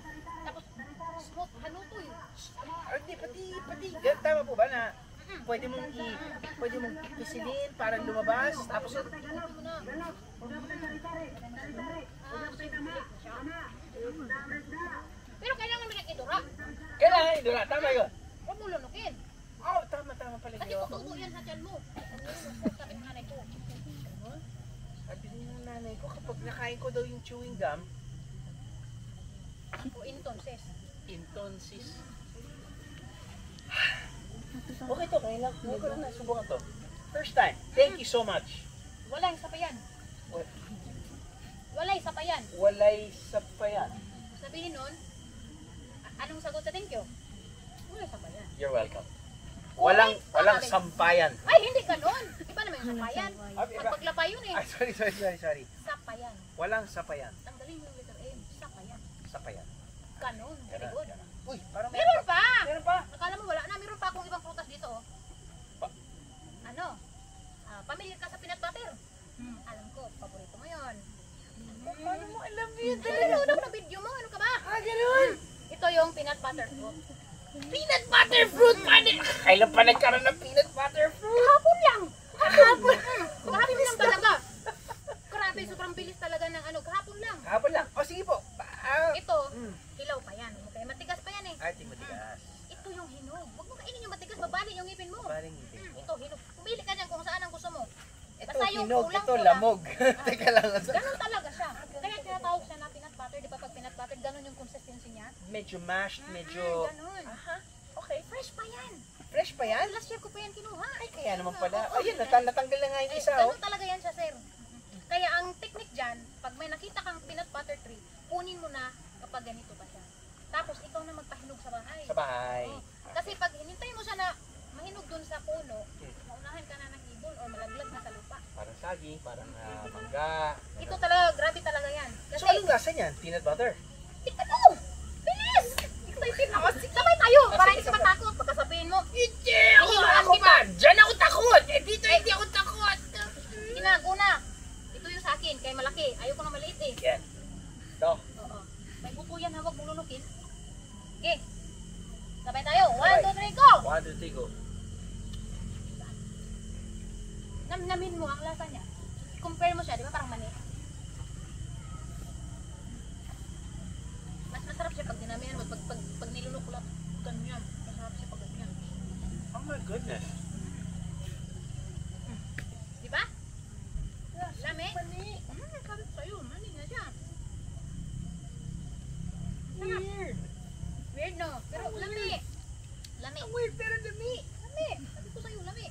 Tapos, smooth, haluto eh. pati, tama po ba na, pwede mong pisilin para lumabas, tapos, Higupin mo na. Asim kilig na siya. Pero kailangan mo nag-idura. kailangan idura, tama yun. Huwag mo lunukin. Oh, tama pala Kasi yun. tutubo yan sa tiyan mo. Sabi ng nanay ko. Sabi ng nanay ko, kapag nakain ko daw yung chewing gum, O entonces. Intonsis. Okay to, ngayon ko lang nasubukan to. First time. Thank you so much. Walay sapayan. Walay sapayan. Walay sapayan. Sabihin nun, anong sagot sa thank you? Walay sapayan. You're welcome. Walang sampayan. Ay, hindi ganun. Iba naman yung sapayan. Iba. Pag paglapay yun eh. Ah, sorry. Sapayan. Walang sapayan. Tanggalin yung letter M. Sapayan. Sapayan. Ganun. Very good. Uy, parang Meron pa! meron pa dito, oh. Ano? Pamilyar ka sa peanut butter? Alam ko, paborito mo yun. Paano mo alam yun? Nanonood na video mo, ano ka ba? Ganun! Ito yung peanut butter fruit. Peanut butter fruit! Kailan pa nagkaroon ng peanut butter fruit? Kahapon lang! Kahapon! Kahapon lang talaga. Grabe, sobrang bilis talaga ng ano, kahapon lang. Hapon lang. O sige po. Ito, hilaw pa yan. Okay, matigas pa yan eh. Ay, matigas. Ito yung hinog. Huwag mo kainin yung matigas, babali yung ngipin mo. Paring ngipin. Ito, hinog. Pumili ka dyan kung saan ang gusto mo. Ito, Basta yung hinog. kulang Ito, ko lamog. Teka lang. Ganun talaga siya. Kaya tinatawag siya na peanut butter. Di ba pag peanut butter, ganun yung consistency niya? Medyo mashed, medyo... Ganun. Aha. Okay. Fresh pa yan. Fresh pa yan? Last year ko pa yan kinuha. Ay, kaya naman Oo, pala. oo. Ayun, natanggal na nga yung isa, oh. Ganun talaga yan siya, sir. Kaya ang technique dyan, pag may nakita kang peanut butter tree, kunin mo na kapag ganito pa siya. Tapos ikaw na magpahinog sa bahay. Sa bahay. Oo. Kasi pag hinintay mo siya na mahinog dun sa puno, maunahan ka na ng ibon o malaglag na sa lupa. Parang saging, parang mangga. Ito talaga, grabe talaga yan. Kasi, So, anong lasa niyan? Peanut butter? tignan mo! Bilis! Excited ako. Sabay tayo, para hindi ka matakot. Pagka sabihin mo, Hindi! Ako ba? Diyan ako takot! Eh, dito hindi ako takot! ginaguna. Ito yung sa akin, kaya malaki. Ayoko na maliit eh. Yan. Ito. Oo. May buto yan, hawag mong lunukin. Okay. Sabay tayo. 1, 2, 3, go! 1, 2, 3, go. Namnamin mo ang lasa niya. Compare mo siya, di ba parang mani? Mas masarap siya pag dinamihan mo. Pag nilunok lang, ganyan. Masarap siya pag ganyan. Oh my goodness. Di ba? Lami? Mani. Sabi ko sa'yo, mani nga siya. Weird. Weird no? Pero lami. Lami. Weird pero dami. Lami. Sabi ko sa'yo, lami.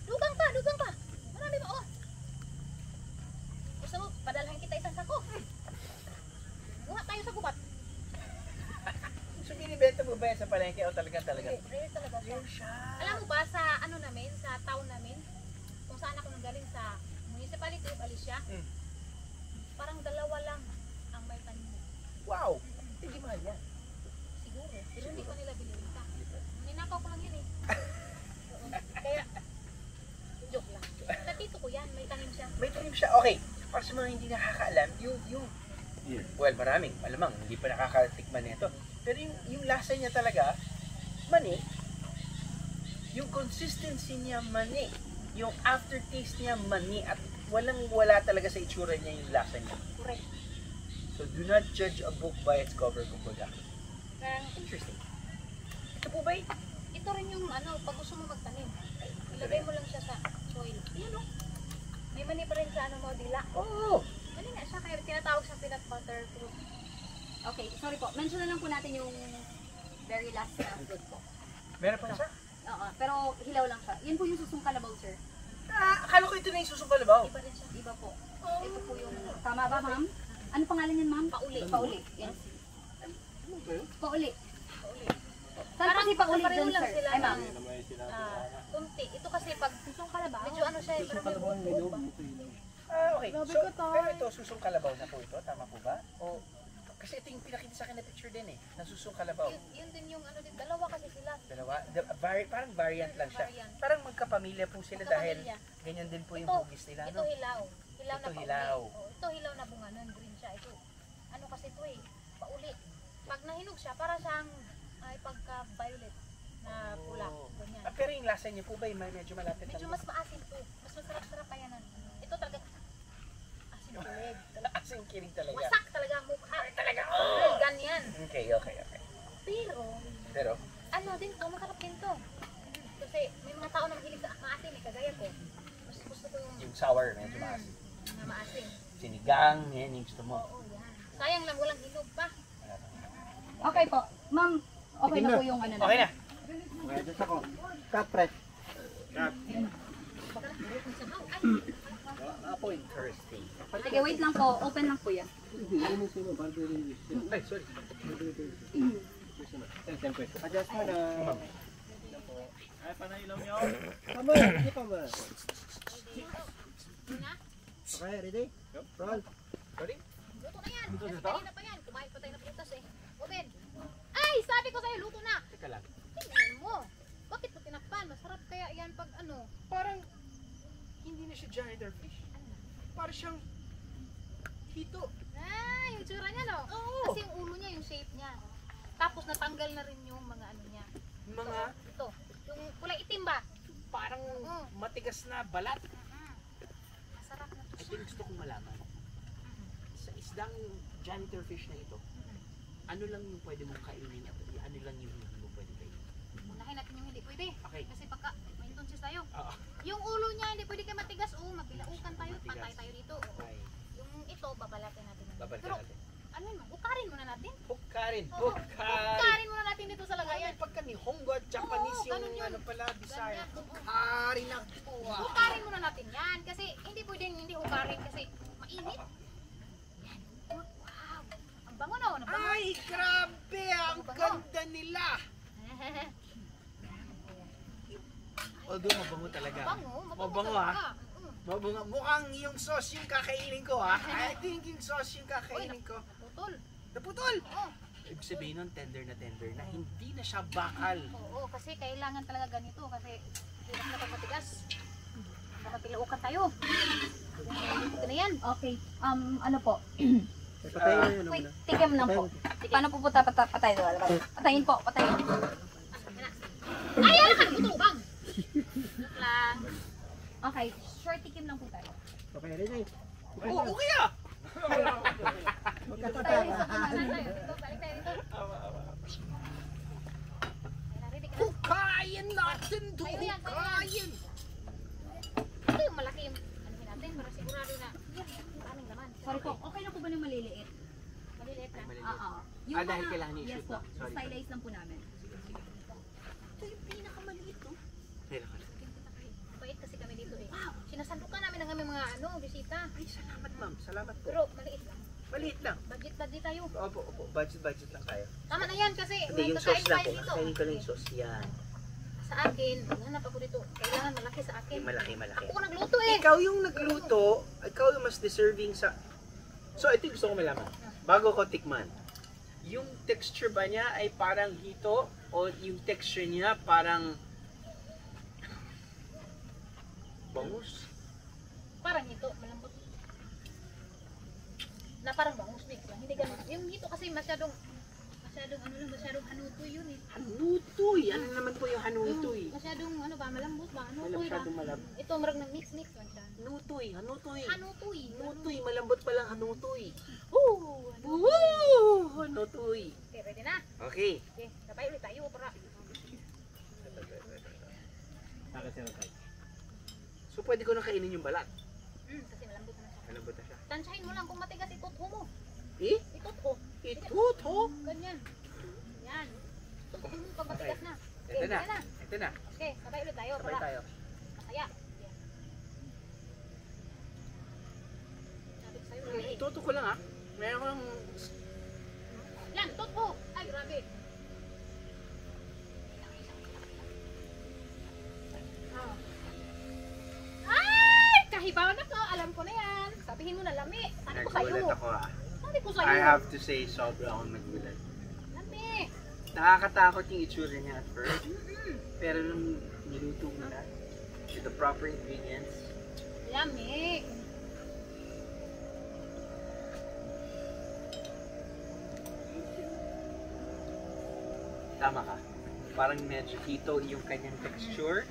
Dugang ka, dugang ka. Marami ba? Oh. Gusto mo, padalhan kita isang sako. Buha tayo sa gubat. So, binibenta mo ba yan sa palengke o talaga? Rare talaga siya. Alam mo ba, sa ano namin, sa town namin, kung saan ako nanggaling sa municipality of Alicia, parang dalawa lang ang may tanim. Wow! Hindi mahal yan. Siguro. Pero hindi ko nila binibenta. Ninakaw ko lang yun eh. Oo. Kaya, joke lang. Sa tito ko yan, may tanim siya. May tanim siya. Okay. Para sa mga hindi nakakaalam, yung well, malamang, hindi pa nakakatikman nito. Pero yung lasa niya talaga, mani, yung consistency niya mani, yung aftertaste niya mani, at wala talaga sa itsura niya yung lasa niya. Correct. So do not judge a book by its cover, kumbaga. Parang, Interesting. Ito po ba ito rin yung ano, pag gusto mo magtanim, ilagay mo lang siya sa soil. Yan o. May mani pa rin sa ano mo, dila. Oo! Mani nga siya, kaya tinatawag siyang peanut butter fruit. Okay, sorry po. Mention na lang po natin yung very last fruit po. Meron pa siya? Oo, pero hilaw lang siya. Yan po yung susong kalabaw, sir. Akala ko ito na yung susungkalabaw. Iba rin siya. Iba po. Ito po yung, tama ba ma'am? Ano pangalan yan ma'am? Pauli. Pauli. Yes. Pauli. Saan po si Pauli pareho dun, lang sir? sila Ay ma'am. ng, kunti. Ito kasi pag susong kalabaw, medyo ano siya, parang may buo ba? Okay. So, pero ito, susong kalabaw na po ito. Tama po ba? O, kasi ito yung pinakita sa akin na picture din eh. Na susong kalabaw. Yun din yung ano din, dalawa kasi sila. Dalawa. Parang variant lang siya. Variant. Parang magkapamilya po sila dahil Magkapamilya. ganyan din po yung Ito, hugis nila. ito No? hilaw. Hilaw na Ito pauli. hilaw. Oh, ito hilaw na bunga nun, green siya. Ito, ano kasi ito eh, pauli. Pag nahinog siya, para siyang ay pagka-violet na pula. Ganyan. Pero yung lasa niyo po ba yung medyo malapit Medyo lang? mas maasin to. Mas masarap-sarap pa yan. Ito talaga, asin ulit. As in, kidding talaga. Wasak talaga ang mukha. Talaga. Ganyan. Okay. Pero, Pero, ano din to, masarap din to. Kasi may mga tao na mahilig sa maasin eh, kagaya ko. Mas gusto ko yung yung sour, medyo maasin. na maasin. Sinigang, yan yung gusto mo. Oo, yan. Sayang lang, walang hinog pa. Okay po. Ma'am, okay na po yung ano Okay na. Okay, dito ako. Kapret. Apoy. Interesting. Sige, wait lang po. Open lang po yan. Ay, sorry. Adjust mo na. Ay, panailaw nyo. Tama, hindi pa ba? Yun na, Okay, ready? Roll. Sorry? luto na yan. Kasi kanina pa yan. Kumain pa tayo na prutas eh. Open. Ay, sabi ko sa'yo, luto na. Teka lang. Tingnan mo. Bakit mo tinakpan? yan. Masarap kaya yan pag ano. Parang hindi na siya janitor fish. Parang siyang hito. Ah, yung tsura niya no? Oo. Kasi yung ulo niya, yung shape niya. Tapos natanggal na rin yung mga ano niya. Mga Ito. Yung kulay itim ba? parang matigas na balat. Masarap na to I siya. think gusto kong malaman. Sa isdang janitor fish na ito, ano lang yung pwede mong kainin at ano lang yung hindi mo pwede kainin? Unahin natin yung hindi pwede. Okay. Kasi pagka, may intonsis tayo. Oo. Yung ulo niya, hindi pwede kayo matigas. Magbilaukan tayo. Matigas. Patay tayo dito. Okay. Yung ito, babalatin natin. Babalikan Pero, natin. ano yun? Ukarin muna natin. Hukkarin. Oo, Hukkarin. Ukarin muna natin dito sa lagayan. Ayan, pagka ni Hongo at Japanese Oo, ganun yung yun. ano pala, Bisaya. Ganyan, oo. Hukkarin ang kuha. Ukarin muna natin yan. Kasi hindi pwedeng hindi ukarin kasi mainit. Yan. Wow. Ang bango na. Ang bango. Ay, grabe! Ang Bango. ganda nila! Although mabango talaga. Bango. Mabango ha? Mabango. Mukhang yung sauce yung kakainin ko ha. I think yung sauce yung kakainin ko. Putol. Naputol! Oo. Ibig sabihin nun, tender na hindi na siya bakal. Oo, kasi kailangan talaga ganito kasi hirap na pagmatigas. Nakapilaukan tayo. Ito na yan. Okay. Ano po? Patayin mo yun. Wait, tikim lang po. Paano po patay doon? Patayin po, patayin. Ay, ano ka? Utubang. Joke lang. Okay, short tikim lang po tayo. Okay, ready? Oo, okay ah! Magkatata. Balik tayo dito. Ready ka na? Hukayin natin to! Tayo yan, tayo yan. Hukayin! Ito yung malaki yung ano natin para sigurado na maraming laman. Sorry po, okay na po ba ng maliliit? Maliliit na. Oo. Dahil kailangan yes i-shoot po, lang. Sorry. stylize lang po namin. Ito yung pinakamaliit to. Kailangan. Bait kasi kami dito eh. Sinasandukan namin ng aming mga ano, bisita. Ay, salamat ma'am. Salamat po. Pero maliit lang. Maliit lang. Budget tayo. Opo, opo. Budget lang tayo. Tama na yan kasi Hindi, may yung kakain sauce lang tayo po. dito. Kainin ko lang yung sauce. Yan. Sa akin, hanap ako dito. Kailangan malaki sa akin. Malaki. Ako nagluto eh. Ikaw yung nagluto, ikaw yung mas deserving sa... So, ito yung gusto ko malaman. Bago ko tikman, yung texture ba niya ay parang hito o yung texture niya parang... bangus? Parang ito, malambot. Na parang bangus mix lang. Hindi ganun. Yung dito kasi masyadong hanutoy yun eh. Hanutoy! Ano naman po yung hanutoy? Masyadong ano ba, malambot ba? Hanutoy ba? Masyadong malambot. Ito marag ng mix lang siya. Hanutoy! Hanutoy. Hanutoy! Malambot pa lang hanutoy. Ooh! Woo! Hanutoy! Okay, ready na? Okay. Okay, sabay ulit tayo para. So, pwede ko na kainin yung balat. Kasi malambot na siya. Malambot na siya. Tansyahin mo lang kung matigas itutho mo. Eh? Itutho. Ito! Ganyan. Yan. Itutho mo pag matigas na. Okay, Ito na. ready na. Ito na. Okay, sabay ulit tayo Sabay para tayo. masaya. Okay. Sabi ko sa'yo, lami. Ituto ko lang ha. Meron ko lang... Yan, tutho. Ay, grabe. Ah. Ay, kahibawan ako. Alam ko na yan. Sabihin mo na lami. Sabi ko sa'yo. Nagulat ako ha. Sabi ko sa'yo. I have to say, sobra akong nagulat. Lami. Nakakatakot yung itsura niya at first. Pero nung niluto mo na, with the proper ingredients, Lami. tama ka. Parang medyo hito yung kanyang texture.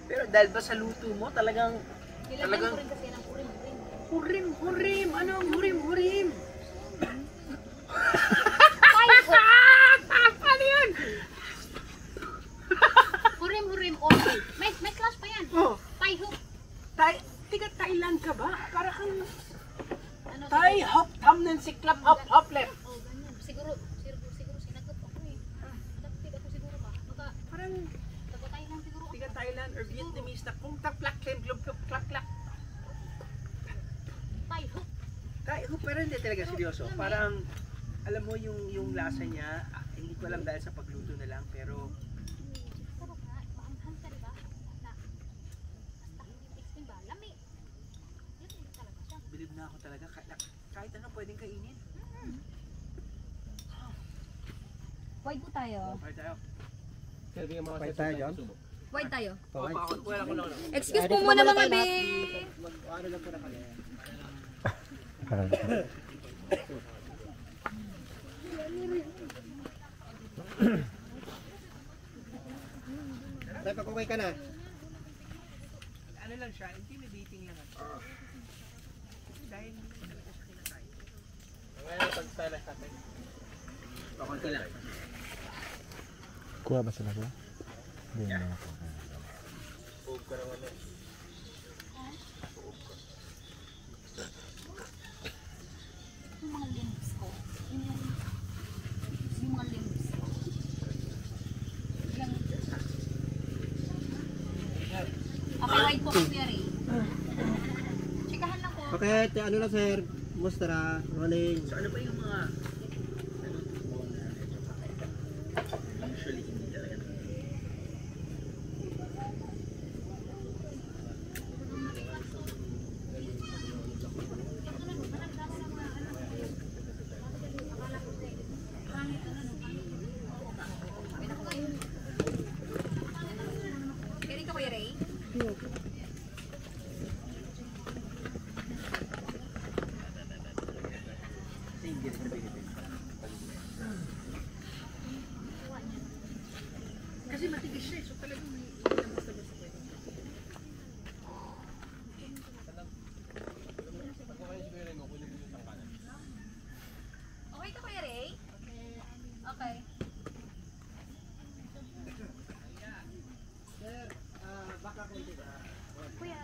Pero dahil ba sa luto mo, talagang Nilagyan Talagang- ko rin kasi ng urim-urim. hurim! Ano ang hurim? Paano yan? Hurim-hurim oil. May class pa yan. Oh, Thai hook. tiga Thailand ka ba? Para kang Ano, Thai hop tam ng siklap hop left. Oh, ganyan. Siguro sinagot ako eh. Adapted ako siguro ba? Baka, Parang tago-tayo lang siguro ako. tiga Thailand or Vietnamese na kung tak-plak, klem-klop, klak-klak. Thai hook. Thai hop, pero hindi talaga seryoso. Parang, alam mo yung lasa niya, hindi ko alam dahil sa pagluto na lang, pero Sarap nga. Maanghang ka, diba? Na, basta hindi extreme ba? Lami. Yun din talaga siya. bilib na ako talaga. Kahit ano pwedeng kainin. Wide po tayo. Okay tayo. Pahit tayo dyan. Wide tayo. Wala ko lang. Excuse po muna mga be. Tay, pag-uwi ka na. Ano lang siya, intimidating lang. Dahil hindi talaga siya kinakain. Ngayon, pag-style sa atin. Pakunti lang. Kuha ba sila ko? Hindi na ako. Huwag ka naman eh. Yung mga limbs ko. Yung mga limbs ko. Okay, wide po kasi Ray. Chikahan lang po. Okay, ano na sir? Mustra, rolling. So ano ba yung mga... Usually, hindi talaga. Galing ka Kuya Ray? Kasi matigas siya eh. So talagang may basta-basta pwede. Okay ka Kuya Ray? Okay. Kuya,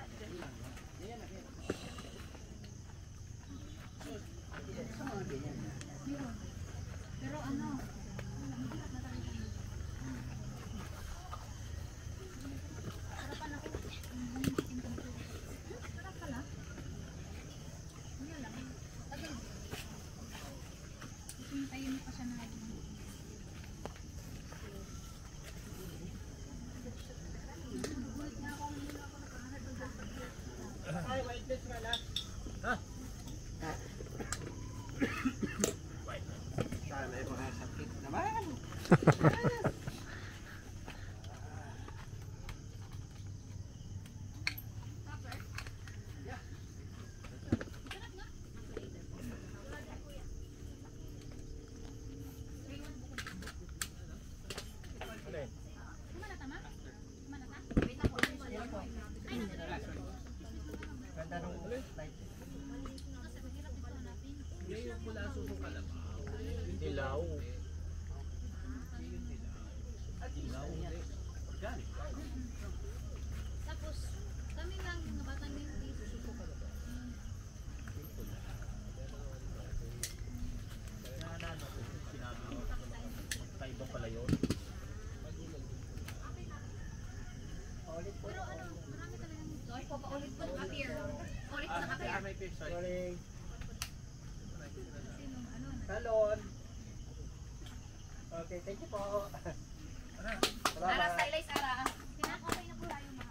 pero ano? Sana ay mga sakit naman. Dilaw. Tapos, kami lang yung nabatang din dito. Kaiba pala yun. Pero ano, marami talagang Sorry po, paulit po appear. Ulit po na appear. May fish. Rolling. ano, Salon. Okay, thank you po. Ara, stylize Ara. pinakakay na po tayo mga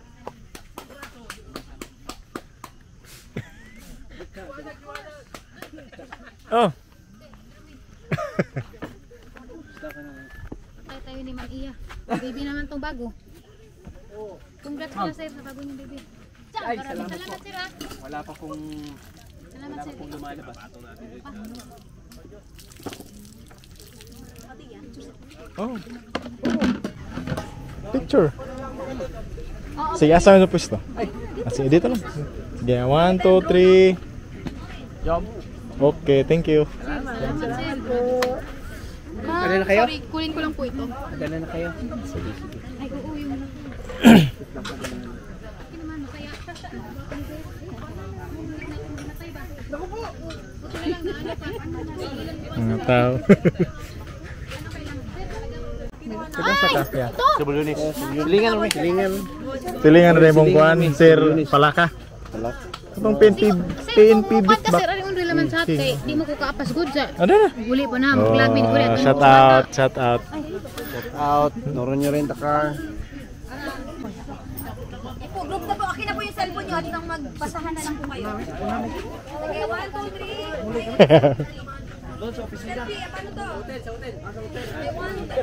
Oh, Tayo tayo ni Ma'am Iya. Baby naman tong bago. Congrats pala sir sa bago niyong baby. Ay, Salamat salamat sir ha. Wala pa pong Salamat sir. lumalabas. oh. Picture. Sige, asa mo sa pwesto? Sige, dito lang. Sige, 1, 2, 3. Job. Okay, thank you. Salamat sir. Ano na kayo? Sorry, kunin ko lang po ito. Gano'n na kayo? Ay, oo yung naman, masaya. Naku po! Buto na lang na ano pa. Mga tao. Ito sa kafe. Sa Bulunis. Silingan mo. Silingan. Silingan na rin mong kuhan, Sir Palaka. Itong PNP Bukat bit ka sir, ang relaman sa at kay di mo ko kaapas good sa. Ano na? Huli pa na, mag-vlog din ko rin. Shout out, shout out. Shout out. Noron nyo rin the car. Po, group na po. Akin na po yung cellphone nyo at nang magbasahan na lang po kayo. Okay, 1, 2, 3. Doon sa opisina. Selfie, paano to? Sa hotel. Okay, 1, 2,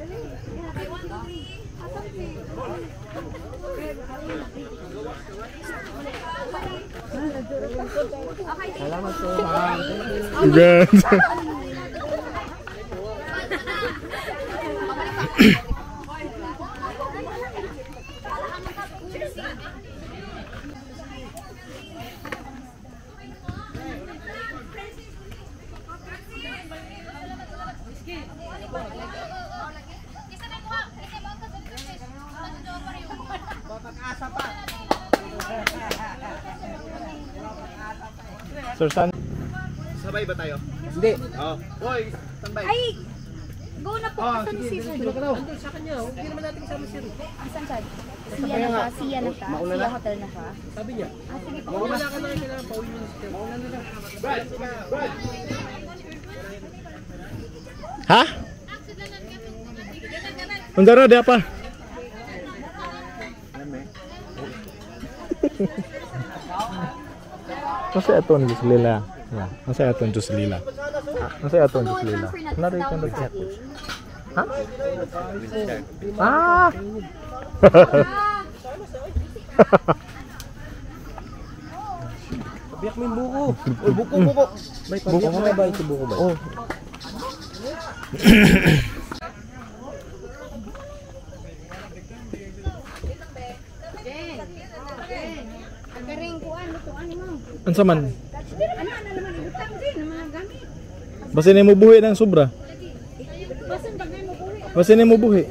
3. Salamat po. Good. Sir Stan. Sabay ba tayo? Hindi. Oo. Hoy, standby. Ay! Go na po. Asan si Sir? Andun sa kanya. Hindi naman natin kasama siya. Asan siya? Siya na siya. Siya na siya. Siya hotel na siya. Sabi niya. Ah, sige po. Wala ka na kailangan pauwi mo na siya. Mauna na lang. Ha? Undara dia apa? Masa aton jus lila. Ya, masa aton jus lila. Masa aton jus lila. Nari kan dekat. Ha? Ah. Biyak mo yung buko. Uy, buko. May pagbiyak mo ba ito buko ba? Oh. Garing kuan, lutuan mo. Ansa man? Ano naman ibutang din mga gamit. Basta ni mo buhi ng sobra. Basan bagay mo buhi. Basta ni mo buhi.